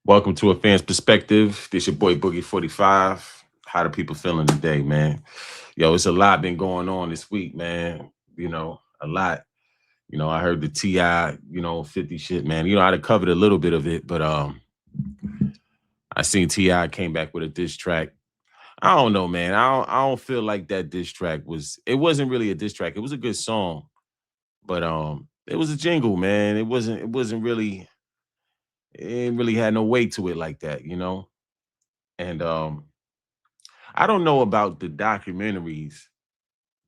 Welcome to A Fan's Perspective. This your boy Boogie 45. How the people feeling today, man? Yo, it's a lot been going on this week, man. A lot. I heard the T.I., 50 shit, man. I'd covered a little bit of it, but I seen T.I. came back with a diss track. I don't know, man. I don't feel like that diss track it wasn't really a diss track. It was a good song, but it was a jingle, man. It wasn't really it really had no weight to it like that. And I don't know about the documentaries.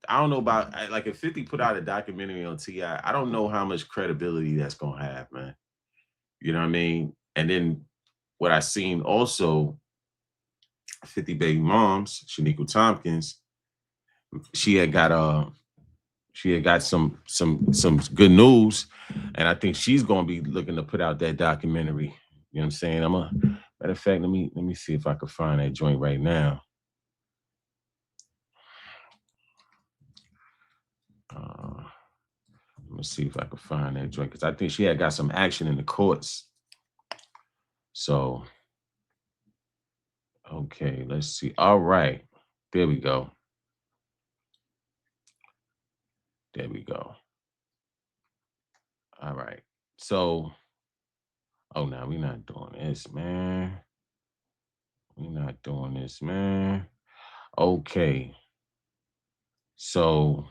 I don't know about like if 50 put out a documentary on Ti. I don't know how much credibility that's gonna have, man. You know what I mean? And then what I seen also, 50 baby moms, Shaniqua Tompkins, she had got some good news, and I think she's gonna be looking to put out that documentary. You know what I'm saying? Matter of fact, let me see if I can find that joint right now. Uh, Let me see if I can find that joint because I think she had got some action in the courts. So, okay, let's see. All right, there we go. There we go. All right. So, oh, now we're not doing this, man. We're not doing this, man. Okay. So,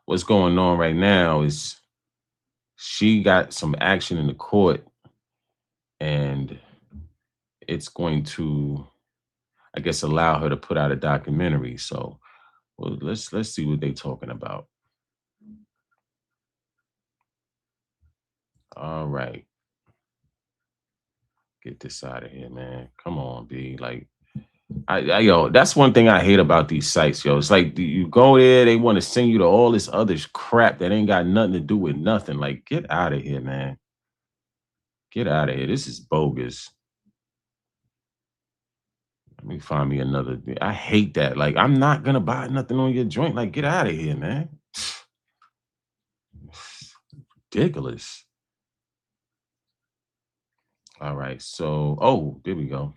what's going on right now is she got some action in the court, and it's going to, I guess, allow her to put out a documentary. So, well, let's see what they're talking about. All right, get this out of here, man. Come on, B. Like, yo, that's one thing I hate about these sites, yo. It's like you go there, they want to send you to all this other crap that ain't got nothing to do with nothing. Like, get out of here, man. Get out of here. This is bogus. Let me find me another. I hate that. Like, I'm not gonna buy nothing on your joint. Like, get out of here, man. Ridiculous. All right, so there we go.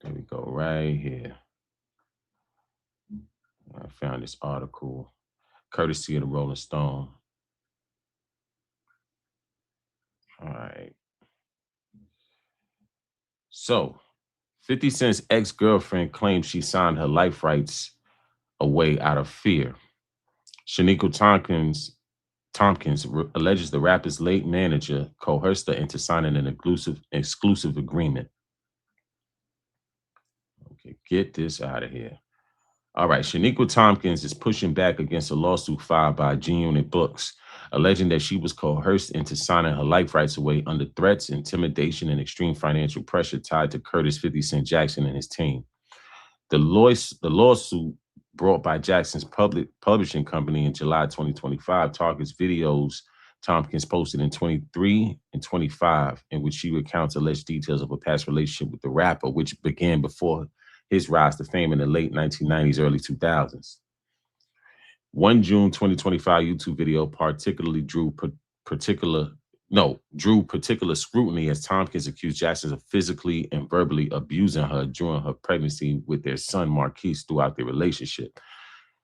There we go, right here. I found this article, courtesy of the Rolling Stone. All right. So, 50 Cent's ex-girlfriend claims she signed her life rights away out of fear. Shaniqua Tompkins alleges the rapper's late manager coerced her into signing an exclusive agreement. Okay, get this out of here. All right, Shaniqua Tompkins is pushing back against a lawsuit filed by G-Unit Books, alleging that she was coerced into signing her life rights away under threats, intimidation, and extreme financial pressure tied to Curtis 50 Cent Jackson and his team. The lawsuit brought by Jackson's publishing company in July 2025 targets videos Tompkins posted in 23 and 25, in which she recounts alleged details of a past relationship with the rapper, which began before his rise to fame in the late 1990s, early 2000s. One June 2025 YouTube video particularly drew particular scrutiny as Tompkins accused Jackson of physically and verbally abusing her during her pregnancy with their son Marquise throughout their relationship.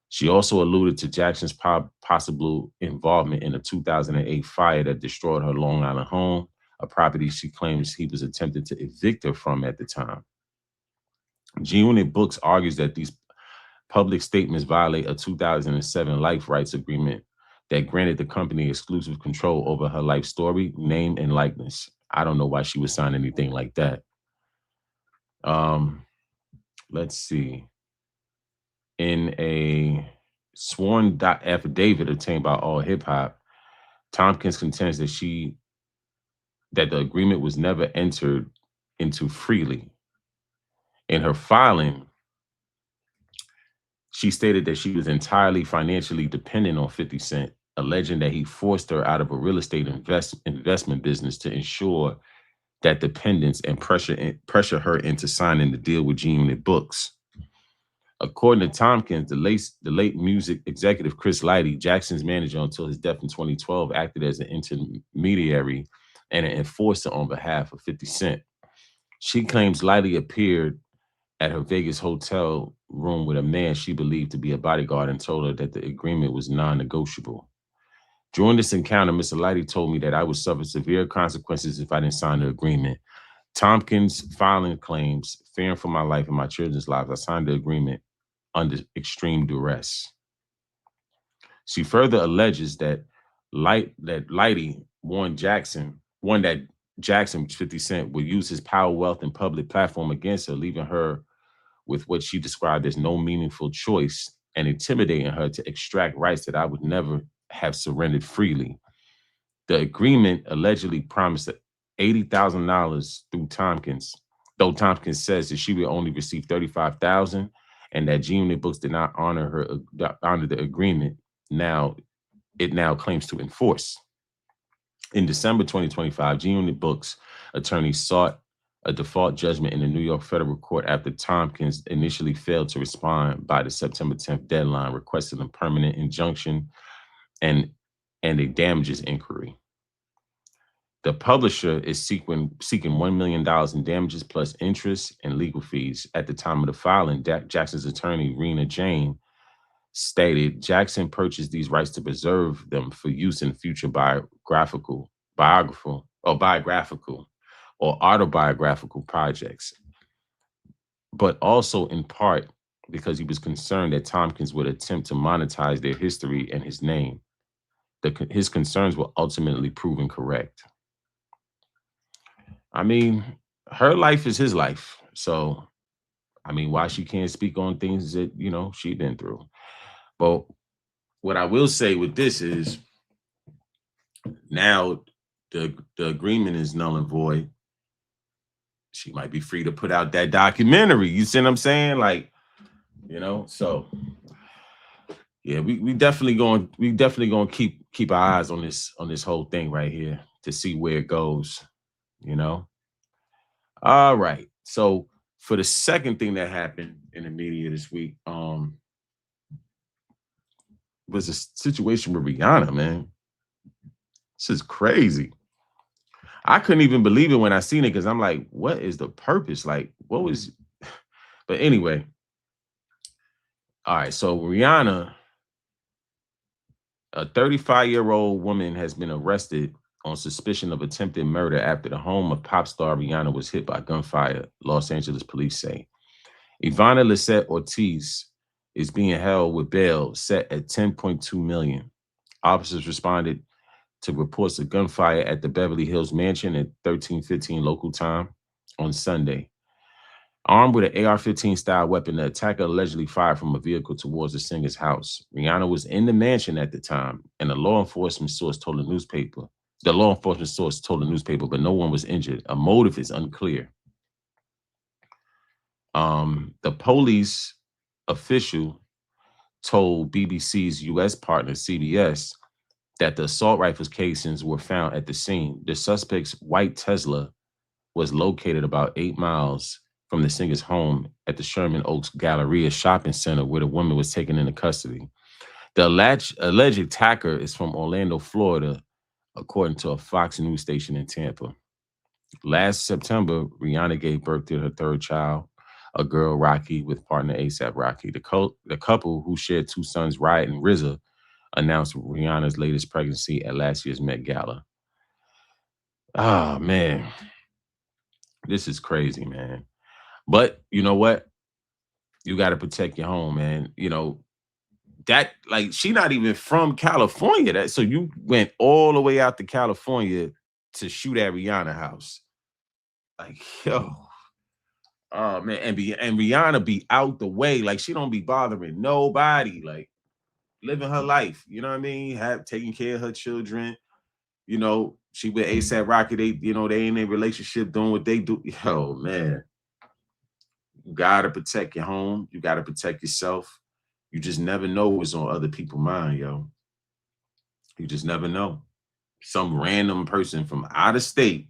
She also alluded to Jackson's possible involvement in a 2008 fire that destroyed her Long Island home, a property she claims he was attempting to evict her from at the time. G-Unit Books argues that these public statements violate a 2007 life rights agreement that granted the company exclusive control over her life story, name, and likeness. I don't know why she would sign anything like that. Let's see. In a sworn affidavit obtained by All Hip Hop, Tompkins contends that the agreement was never entered into freely. In her filing, she stated that she was entirely financially dependent on 50 Cent, alleging that he forced her out of a real estate investment business to ensure that dependence and pressure her into signing the deal with G-Unit Books. According to Tompkins, the late music executive Chris Lighty, Jackson's manager until his death in 2012, acted as an intermediary and an enforcer on behalf of 50 Cent. She claims Lighty appeared at her Vegas hotel room with a man she believed to be a bodyguard and told her that the agreement was non-negotiable. During this encounter, Mr. Lighty told me that I would suffer severe consequences if I didn't sign the agreement. Tompkins filing claims, fearing for my life and my children's lives, I signed the agreement under extreme duress. She further alleges that Lighty warned that Jackson, 50 Cent, would use his power, wealth, and public platform against her, leaving her with what she described as no meaningful choice and intimidating her to extract rights that I would never have surrendered freely. The agreement allegedly promised $80,000 through Tompkins, though Tompkins says that she would only receive $35,000 and that G-Unit Books did not honor the agreement. It now claims to enforce. In December 2025, G-Unit Books attorneys sought a default judgment in the New York federal court after Tompkins initially failed to respond by the September 10th deadline, requesting a permanent injunction and a damages inquiry. The publisher is seeking $1 million in damages plus interest and legal fees. At the time of the filing, Jackson's attorney, Rihanna Jane, stated Jackson purchased these rights to preserve them for use in future biographical or autobiographical projects, but also in part because he was concerned that Tompkins would attempt to monetize their history and his name. His concerns were ultimately proven correct. I mean, her life is his life. So, I mean, why she can't speak on things that, she's been through. But what I will say with this is now the agreement is null and void. She might be free to put out that documentary. You see what I'm saying? Like, so yeah, we definitely going to keep our eyes on this whole thing right here to see where it goes, All right. So for the second thing that happened in the media this week, was a situation with Rihanna, man. This is crazy. I couldn't even believe it when I seen it because I'm like, what is the purpose? Like, what was... But anyway, all right. So Rihanna, a 35-year-old woman, has been arrested on suspicion of attempted murder after the home of pop star Rihanna was hit by gunfire, Los Angeles police say. Ivana Lisette Ortiz is being held with bail set at $10.2 million. Officers responded to reports of gunfire at the Beverly Hills mansion at 13:15 local time on Sunday. Armed with an AR-15 style weapon, the attacker allegedly fired from a vehicle towards the singer's house. Rihanna was in the mansion at the time, and the law enforcement source told the newspaper, but no one was injured. A motive is unclear. The police official told BBC's U.S. partner, CBS, that the assault rifles casings were found at the scene. The suspect's white Tesla was located about 8 miles from the singer's home at the Sherman Oaks Galleria shopping center, where the woman was taken into custody. The alleged attacker is from Orlando, Florida, according to a Fox News station in Tampa. Last September, Rihanna gave birth to her third child, a girl, Rocky, with partner A$AP Rocky. The couple, who shared 2 sons, Riot and RZA, announced Rihanna's latest pregnancy at last year's Met Gala. Oh, man. This is crazy, man. But you know what? You got to protect your home, man. That, like, she not even from California. So you went all the way out to California to shoot at Rihanna house. Like, yo. Oh, man. And Rihanna be out the way. Like, she don't be bothering nobody. Like, living her life. You know what I mean? Taking care of her children. She with A$AP Rocky. They in a relationship doing what they do. Yo, man. You gotta protect your home. You gotta protect yourself. You just never know what's on other people's mind, yo. You just never know. Some random person from out of state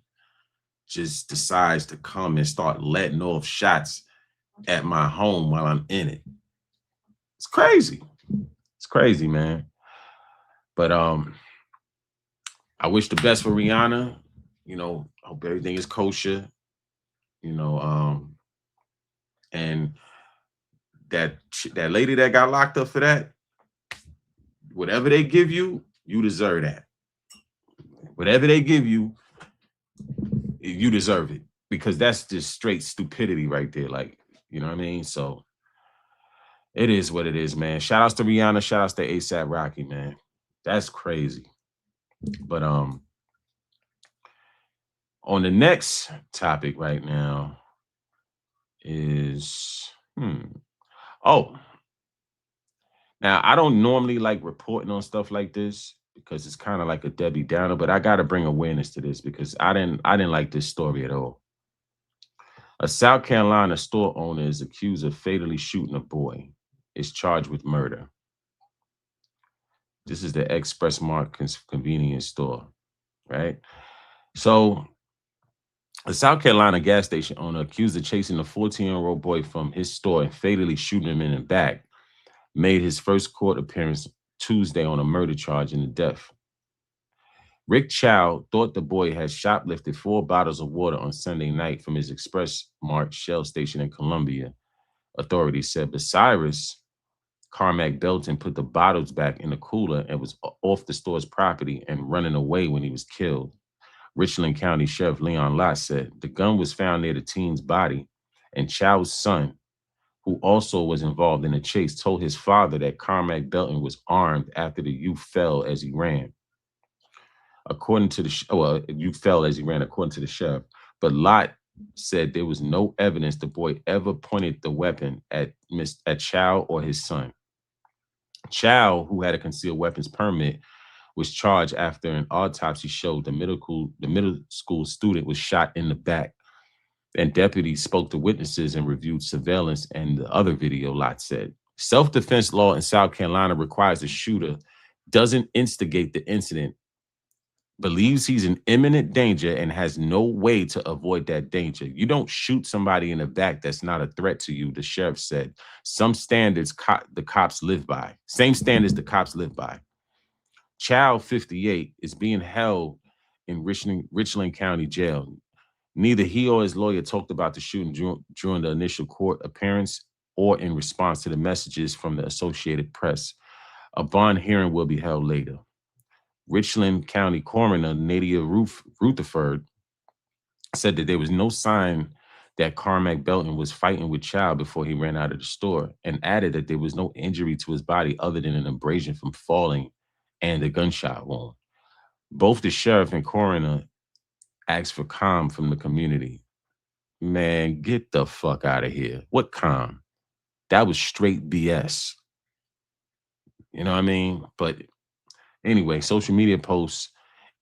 just decides to come and start letting off shots at my home while I'm in it. It's crazy. It's crazy, man. But I wish the best for Rihanna. Hope everything is kosher, you know, and that lady that got locked up for that, whatever they give you, you deserve that. Whatever they give you deserve it because that's just straight stupidity right there. Like, you know what I mean? So it is what it is, man. Shout outs to Rihanna, shout outs to ASAP Rocky, man. That's crazy. But on the next topic right now is oh, now I don't normally like reporting on stuff like this because it's kind of like a Debbie Downer, but I gotta bring awareness to this because I didn't like this story at all. A South Carolina store owner is accused of fatally shooting a boy. Is charged with murder. This is the Express Mart convenience store, right? So, a South Carolina gas station owner accused of chasing a 14-year-old boy from his store and fatally shooting him in the back made his first court appearance Tuesday on a murder charge in the death. Rick Chow thought the boy had shoplifted 4 bottles of water on Sunday night from his Express Mart Shell station in Columbia, authorities said. But Cyrus Carmack Belton put the bottles back in the cooler and was off the store's property and running away when he was killed. Richland County Sheriff Leon Lott said the gun was found near the teen's body, and Chow's son, who also was involved in the chase, told his father that Carmack Belton was armed after the youth fell as he ran. According to youth fell as he ran, according to the sheriff. But Lott said there was no evidence the boy ever pointed the weapon at Chow or his son. Chow, who had a concealed weapons permit, was charged after an autopsy showed the middle school student was shot in the back. And deputies spoke to witnesses and reviewed surveillance and the other video, Lott said. Self-defense law in South Carolina requires the shooter doesn't instigate the incident, believes he's in imminent danger, and has no way to avoid that danger. You don't shoot somebody in the back that's not a threat to you, the sheriff said. Some standards the cops live by. Same standards the cops live by. Chow, 58, is being held in Richland County Jail. Neither he or his lawyer talked about the shooting during the initial court appearance or in response to the messages from the Associated Press. A bond hearing will be held later. Richland County Coroner Nadia Rutherford said that there was no sign that Carmack Belton was fighting with Chow before he ran out of the store, and added that there was no injury to his body other than an abrasion from falling and a gunshot wound. Both the sheriff and coroner asked for calm from the community. Man, get the fuck out of here. What calm? That was straight BS. You know what I mean? But anyway, social media posts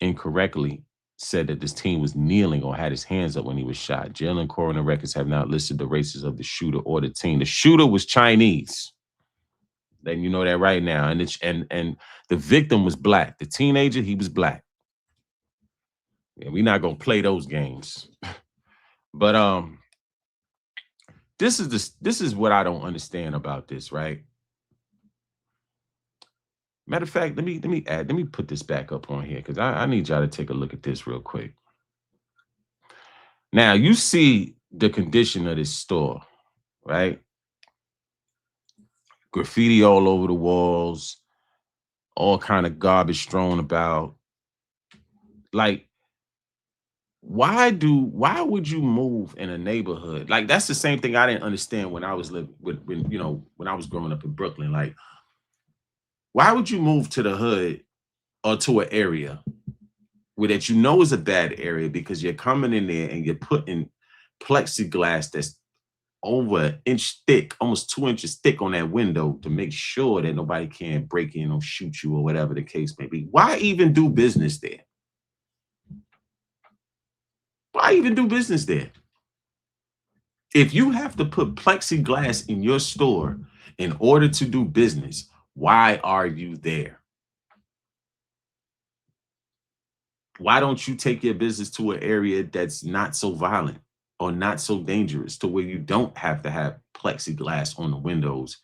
incorrectly said that this teen was kneeling or had his hands up when he was shot. Jail and coroner records have not listed the races of the shooter or the teen. The shooter was Chinese. Then you know that right now. And the victim was black. The teenager, he was black. Yeah, we're not gonna play those games. But this is what I don't understand about this, right? Matter of fact, let me put this back up on here because I need y'all to take a look at this real quick. Now you see the condition of this store, right? Graffiti all over the walls, all kind of garbage thrown about. Like, why would you move in a neighborhood? Like, that's the same thing I didn't understand when I was living when I was growing up in Brooklyn. Like, why would you move to the hood or to an area where that you know is a bad area because you're coming in there and you're putting plexiglass that's over an inch thick, almost 2 inches thick on that window to make sure that nobody can break in or shoot you or whatever the case may be. Why even do business there? Why even do business there? If you have to put plexiglass in your store in order to do business, why are you there? Why don't you take your business to an area that's not so violent or not so dangerous to where you don't have to have plexiglass on the windows?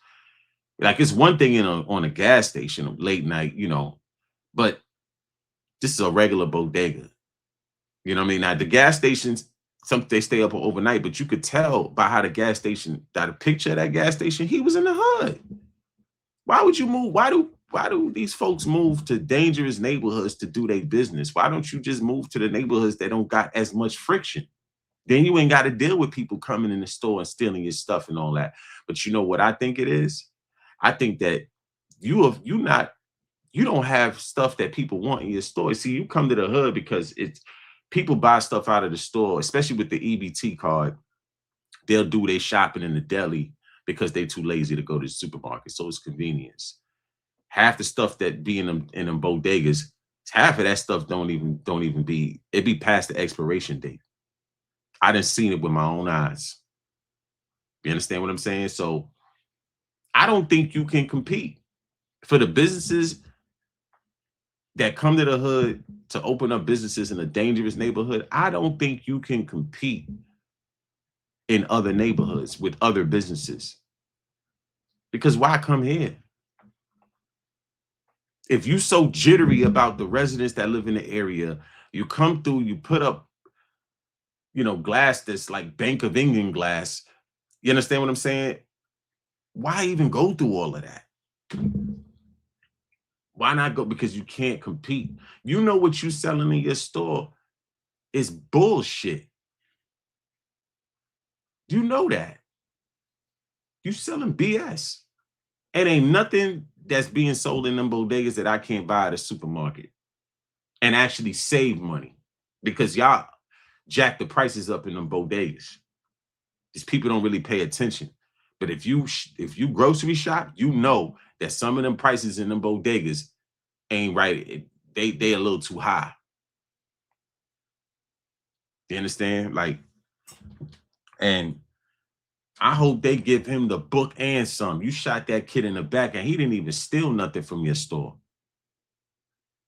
Like, it's one thing on a gas station late night, but this is a regular bodega. You know what I mean? Now the gas stations, some they stay up overnight, but you could tell by how the gas station, by the picture of that gas station, he was in the hood. Why would you move? Why do these folks move to dangerous neighborhoods to do their business? Why don't you just move to the neighborhoods that don't got as much friction? Then you ain't got to deal with people coming in the store and stealing your stuff and all that. But you know what I think it is? I think that you don't have stuff that people want in your store. See, you come to the hood because it's people buy stuff out of the store, especially with the EBT card. They'll do their shopping in the deli because they're too lazy to go to the supermarket. So it's convenience. Half the stuff that be in them bodegas, half of that stuff don't even be it be past the expiration date. I done seen it with my own eyes. You understand what I'm saying? So I don't think you can compete for the businesses that come to the hood to open up businesses in a dangerous neighborhood. I don't think you can compete in other neighborhoods with other businesses because why come here? If you so jittery about the residents that live in the area, you come through, you put up, glass that's like Bank of England glass. You understand what I'm saying? Why even go through all of that? Why not go? Because you can't compete. You know what you selling in your store is bullshit. You know that. You selling BS. It ain't nothing that's being sold in them bodegas that I can't buy at a supermarket and actually save money because y'all jack the prices up in them bodegas. These people don't really pay attention. But if you grocery shop, you know that some of them prices in them bodegas ain't right. They a little too high. You understand? Like, and I hope they give him the book and some. You shot that kid in the back and he didn't even steal nothing from your store.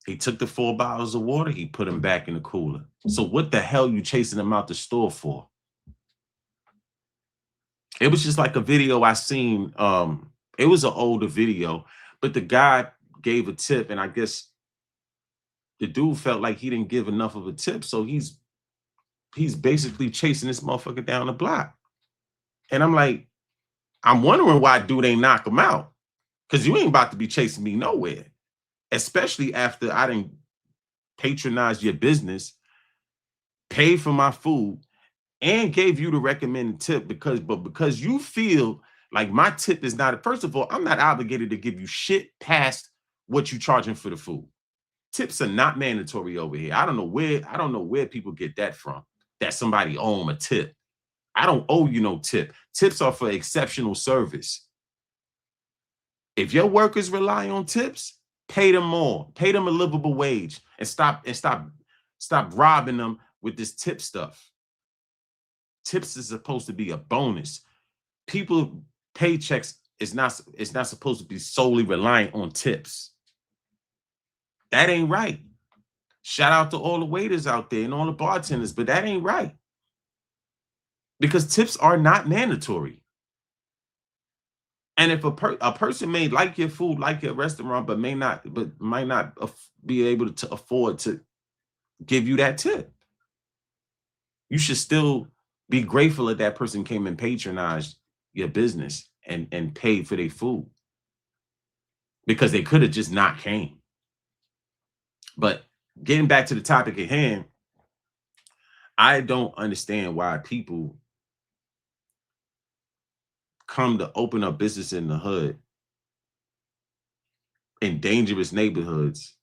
He took the 4 bottles of water, he put them back in the cooler. So what the hell you chasing him out the store for? It was just like a video I seen. It was an older video, but the guy gave a tip, and I guess the dude felt like he didn't give enough of a tip. So he's basically chasing this motherfucker down the block. And I'm like, I'm wondering why dude ain't knock him out. Because you ain't about to be chasing me nowhere. Especially after I didn't patronize your business, pay for my food, and gave you the recommended tip because you feel like my tip is not, first of all, I'm not obligated to give you shit past what you charging for the food. Tips are not mandatory over here. I don't know where people get that from. That somebody owe them a tip. I don't owe you no tip. Tips are for exceptional service. If your workers rely on tips, pay them more. Pay them a livable wage and stop robbing them with this tip stuff. Tips is supposed to be a bonus. People paychecks is not supposed to be solely reliant on tips. That ain't right. Shout out to all the waiters out there and all the bartenders, but that ain't right. Because tips are not mandatory. And if a person may like your food, like your restaurant, but might not be able to afford to give you that tip, you should still be grateful that that person came and patronized your business and paid for their food, because they could have just not came. But getting back to the topic at hand, I don't understand why people come to open up business in the hood in dangerous neighborhoods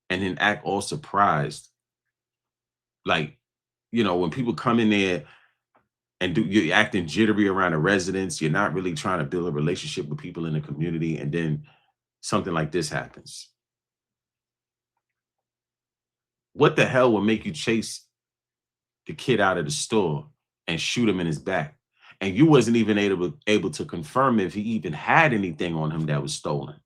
and then act all surprised. Like, when people come in there and you're acting jittery around the residents, you're not really trying to build a relationship with people in the community, and then something like this happens. What the hell would make you chase the kid out of the store and shoot him in his back? And you wasn't even able to confirm if he even had anything on him that was stolen.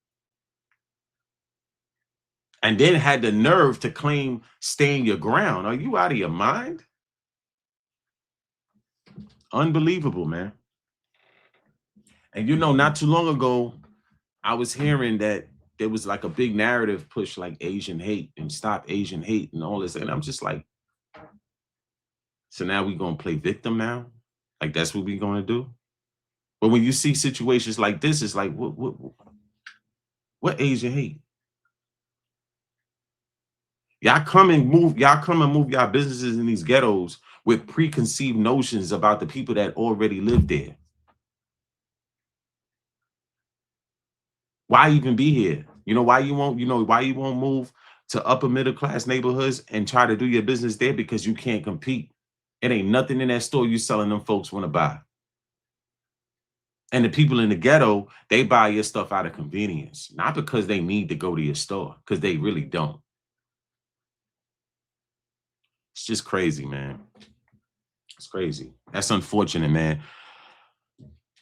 And then had the nerve to claim staying your ground. Are you out of your mind? Unbelievable, man. And not too long ago, I was hearing that there was like a big narrative push, like Asian hate and stop Asian hate and all this. And I'm just like, So now we gonna play victim now? Like that's what we gonna do? But when you see situations like this, it's like, what Asian hate? Y'all come and move y'all businesses in these ghettos with preconceived notions about the people that already live there. Why even be here? You know why you won't, why you won't move to upper middle class neighborhoods and try to do your business there? Because you can't compete. It ain't nothing in that store you selling them folks want to buy. And the people in the ghetto, they buy your stuff out of convenience, not because they need to go to your store, because they really don't. It's just crazy, man. It's crazy. That's unfortunate, man.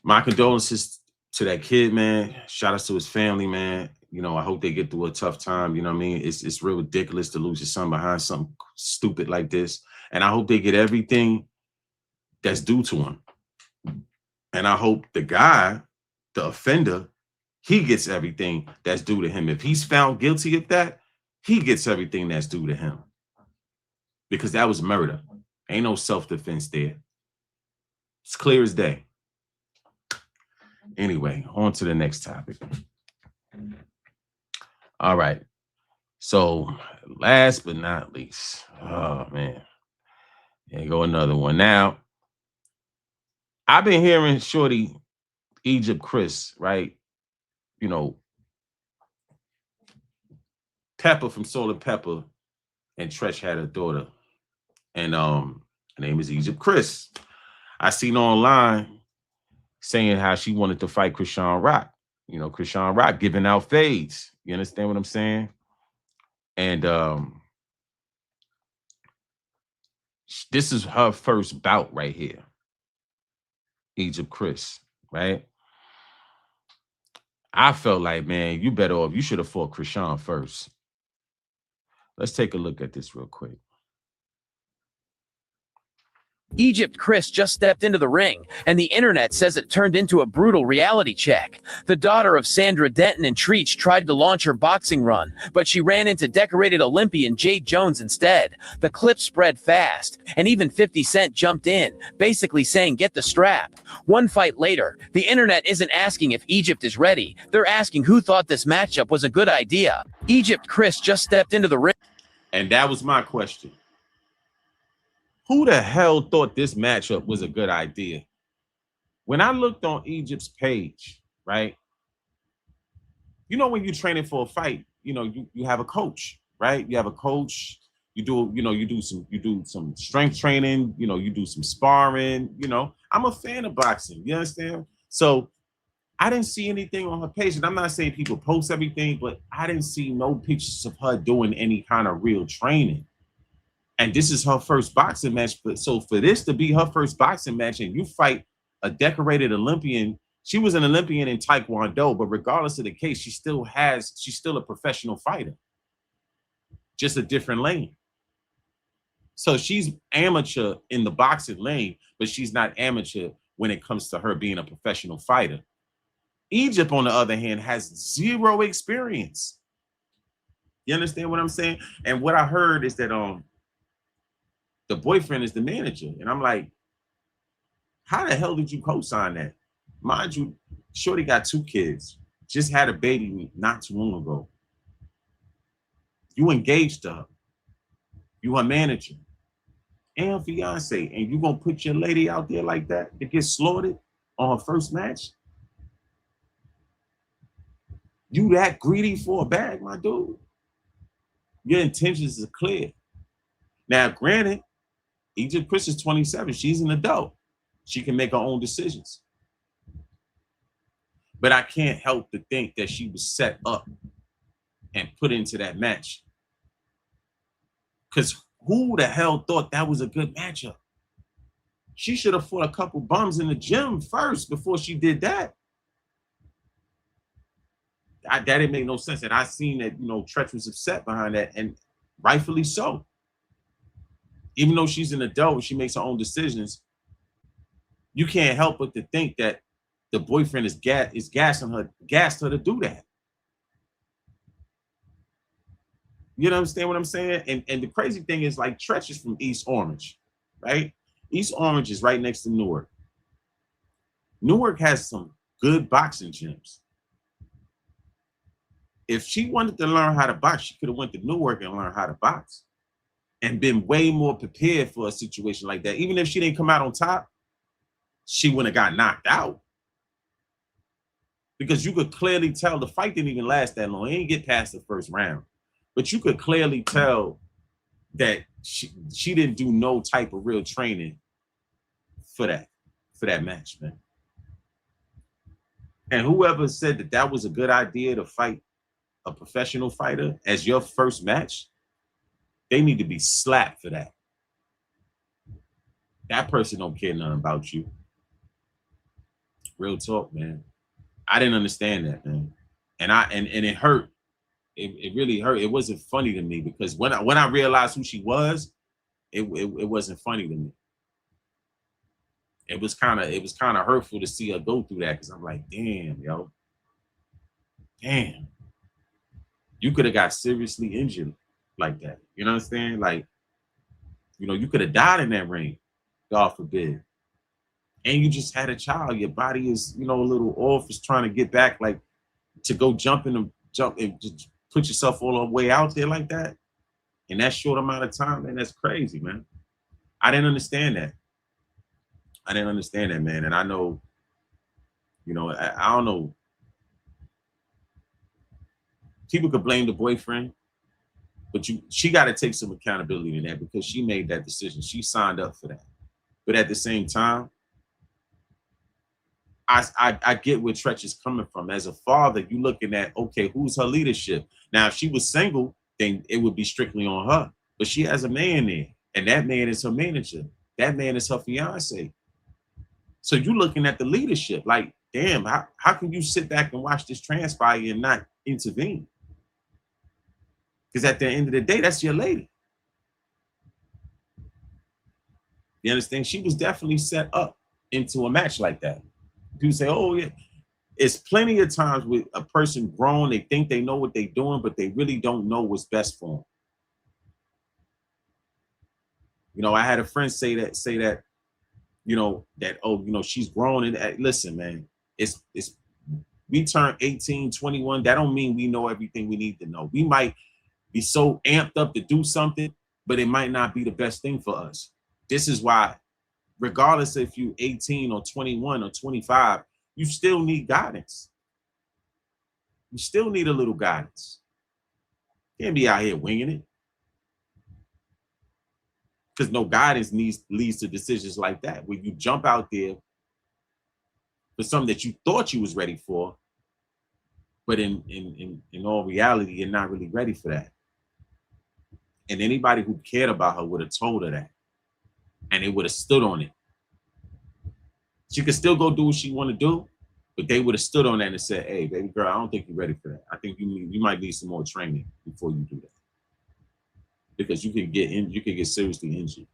My condolences to that kid, man. Shout out to his family, man. I hope they get through a tough time. You know what I mean? It's real ridiculous to lose your son behind something stupid like this. And I hope they get everything that's due to him. And I hope the guy, the offender, he gets everything that's due to him. If he's found guilty of that, he gets everything that's due to him. Because that was murder. Ain't no self-defense there. It's clear as day. Anyway, on to the next topic. All right. So last but not least, oh man, here go another one. Now, I've been hearing Shorty Egypt Chris, right? Pepper from Soul and Pepper and Treach had a daughter. And her name is Egypt Chris. I seen online saying how she wanted to fight Krishan Rock. Krishan Rock giving out fades. You understand what I'm saying? And this is her first bout right here. Egypt Chris, right? I felt like, man, you better off. You should have fought Krishan first. Let's take a look at this real quick. Egypt Chris just stepped into the ring, and the internet says it turned into a brutal reality check. The daughter of Sandra Denton and Treach tried to launch her boxing run, but she ran into decorated Olympian Jade Jones instead. The clip spread fast, and even 50 Cent jumped in, basically saying, "Get the strap." One fight later, the internet isn't asking if Egypt is ready. They're asking who thought this matchup was a good idea. Egypt Chris just stepped into the ring. And that was my question. Who the hell thought this matchup was a good idea? When I looked on Egypt's page, right? When you're training for a fight, you have a coach, right? You have a coach. You do some strength training. You do some sparring. I'm a fan of boxing. You understand? So I didn't see anything on her page, and I'm not saying people post everything, but I didn't see no pictures of her doing any kind of real training. And this is her first boxing match. But so for this to be her first boxing match and you fight a decorated Olympian, she was an Olympian in Taekwondo, but regardless of the case, she's still a professional fighter, just a different lane. So she's amateur in the boxing lane, but she's not amateur when it comes to her being a professional fighter. Egypt, on the other hand, has zero experience. You understand what I'm saying? And what I heard is that the boyfriend is the manager. And I'm like, how the hell did you co-sign that? Mind you, Shorty got 2 kids, just had a baby not too long ago. You engaged to her. You her manager and fiance, and you gonna put your lady out there like that to get slaughtered on her first match? You that greedy for a bag, my dude? Your intentions are clear. Now, granted, Egypt Chris is 27. She's an adult. She can make her own decisions. But I can't help to think that she was set up and put into that match. Because who the hell thought that was a good matchup? She should have fought a couple bums in the gym first before she did that. That didn't make no sense. And I seen that, Treach was upset behind that, and rightfully so. Even though she's an adult and she makes her own decisions, you can't help but to think that the boyfriend is gassed her to do that. You understand what I'm saying? And the crazy thing is, like, Treach is from East Orange. right? East Orange is right next to Newark. Newark has some good boxing gyms. If she wanted to learn how to box, she could have went to Newark and learned how to box and been way more prepared for a situation like that. Even if she didn't come out on top, she wouldn't have got knocked out. Because you could clearly tell the fight didn't even last that long. It didn't get past the first round. But you could clearly tell that she didn't do no type of real training for that match, man. And whoever said that that was a good idea to fight a professional fighter as your first match, they need to be slapped for that. That person don't care nothing about you. Real talk, man. I didn't understand that, man. And it hurt. It really hurt. It wasn't funny to me because when I realized who she was, it wasn't funny to me. It was kind of hurtful to see her go through that because I'm like, damn, yo, damn, you could have got seriously injured like that. You know what I'm saying? Like, you could have died in that ring, God forbid. And you just had a child. Your body is, a little off. Is trying to get back, like to go jump and just put yourself all the way out there like that in that short amount of time, man. That's crazy, man. I didn't understand that. I didn't understand that, man. And I know, I don't know. People could blame the boyfriend, but she got to take some accountability in that because she made that decision. She signed up for that. But at the same time, I get where Treach is coming from. As a father, you looking at, okay, who's her leadership? Now, if she was single, then it would be strictly on her. But she has a man there, and that man is her manager. That man is her fiance. So you looking at the leadership, like, damn, how can you sit back and watch this transpire and not intervene? Because at the end of the day, that's your lady. You understand? She was definitely set up into a match like that. People say, oh, yeah. It's plenty of times with a person grown, they think they know what they're doing, but they really don't know what's best for them. I had a friend say that, she's grown. And listen, man, it's we turn 18, 21. That don't mean we know everything we need to know. We might be so amped up to do something, but it might not be the best thing for us. This is why, regardless if you're 18 or 21 or 25, you still need guidance. You still need a little guidance. You can't be out here winging it. Because no guidance leads to decisions like that, where you jump out there for something that you thought you was ready for, but in all reality, you're not really ready for that. And anybody who cared about her would have told her that, and they would have stood on it. She could still go do what she want to do, but they would have stood on that and said, "Hey, baby girl, I don't think you're ready for that. I think you might need some more training before you do that, because you can get seriously injured."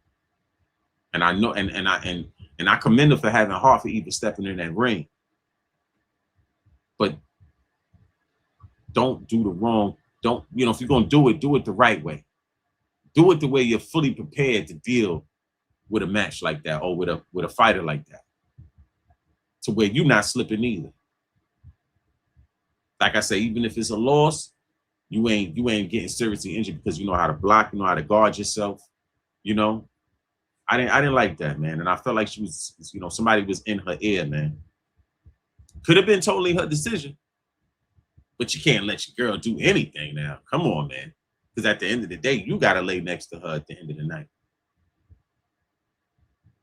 And I know, and I commend her for having heart for even stepping in that ring. But don't do the wrong. Don't, if you're gonna do it the right way. Do it the way you're fully prepared to deal with a match like that, or with a fighter like that, to where you're not slipping either. Like I say, even if it's a loss, you ain't getting seriously injured because you know how to block, you know how to guard yourself. I didn't like that, man, and I felt like she was, somebody was in her ear, man. Could have been totally her decision, but you can't let your girl do anything now. Come on, man, because at the end of the day, you got to lay next to her at the end of the night.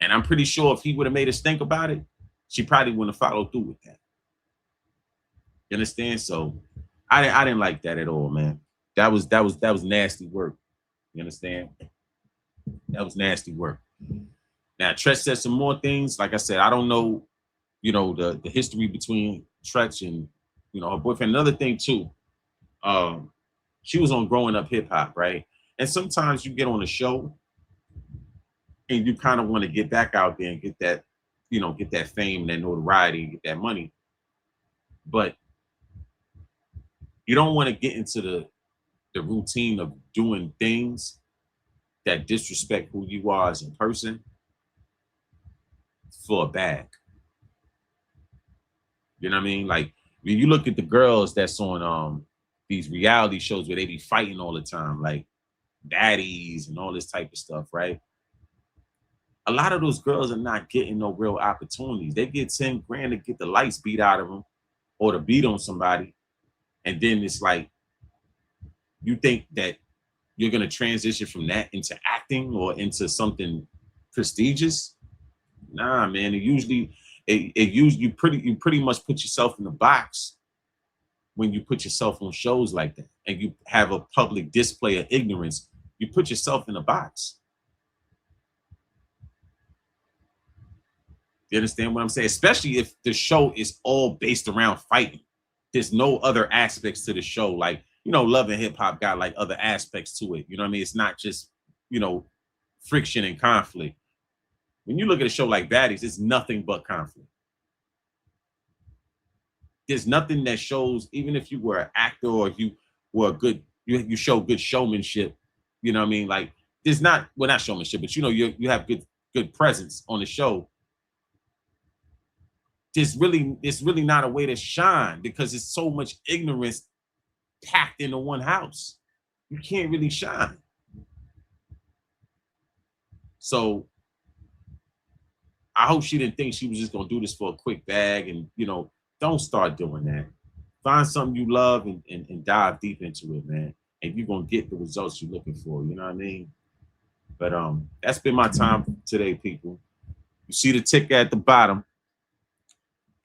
And I'm pretty sure if he would have made us think about it, she probably wouldn't have followed through with that. You understand? So I didn't like that at all, man. That was nasty work. You understand? That was nasty work. Now Treach said some more things. Like I said, I don't know, the history between Treach and her boyfriend. Another thing too, she was on Growing Up Hip Hop, right? And sometimes you get on a show and you kind of want to get back out there and get that, get that fame, that notoriety, get that money. But you don't want to get into the routine of doing things that disrespect who you are as a person. for a bag. You know what I mean? Like when you look at the girls that's on these reality shows where they be fighting all the time, like baddies and all this type of stuff, right? A lot of those girls are not getting no real opportunities. They get 10 grand to get the lights beat out of them or to beat on somebody. And then it's like, you think that you're going to transition from that into acting or into something prestigious? Nah, man. You pretty much put yourself in the box when you put yourself on shows like that and you have a public display of ignorance. You put yourself in a box. You understand what I'm saying? Especially if the show is all based around fighting. There's no other aspects to the show. Like, Love and Hip Hop got like other aspects to it. You know what I mean? It's not just, friction and conflict. When you look at a show like Baddies, it's nothing but conflict. There's nothing that shows, even if you were an actor or if you were you show good showmanship, you know what I mean? Like, there's not showmanship, but you have good presence on the show. It's really not a way to shine because it's so much ignorance packed into one house. You can't really shine. So I hope she didn't think she was just gonna do this for a quick bag, and don't start doing that. Find something you love and dive deep into it, man. And you're gonna get the results you're looking for. You know what I mean? But that's been my time today, people. You see the ticker at the bottom.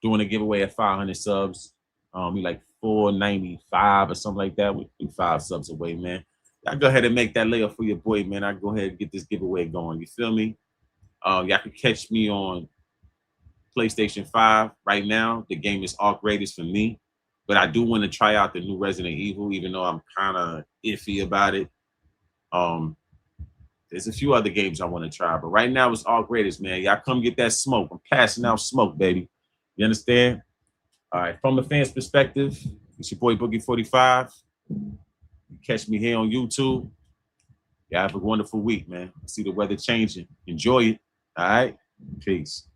Doing a giveaway at 500 subs. We like 495 or something like that. We 5 subs away, man. Y'all go ahead and make that layup for your boy, man. I go ahead and get this giveaway going. You feel me? Y'all can catch me on PlayStation 5 right now. The game is all greatest for me, but I do want to try out the new Resident Evil, even though I'm kind of iffy about it. There's a few other games I want to try, but right now it's all greatest, man. Y'all come get that smoke. I'm passing out smoke, baby. You understand? All right. From the fans' perspective, it's your boy Boogie 45. You catch me here on YouTube. Y'all have a wonderful week, man. I see the weather changing. Enjoy it. All right. Peace.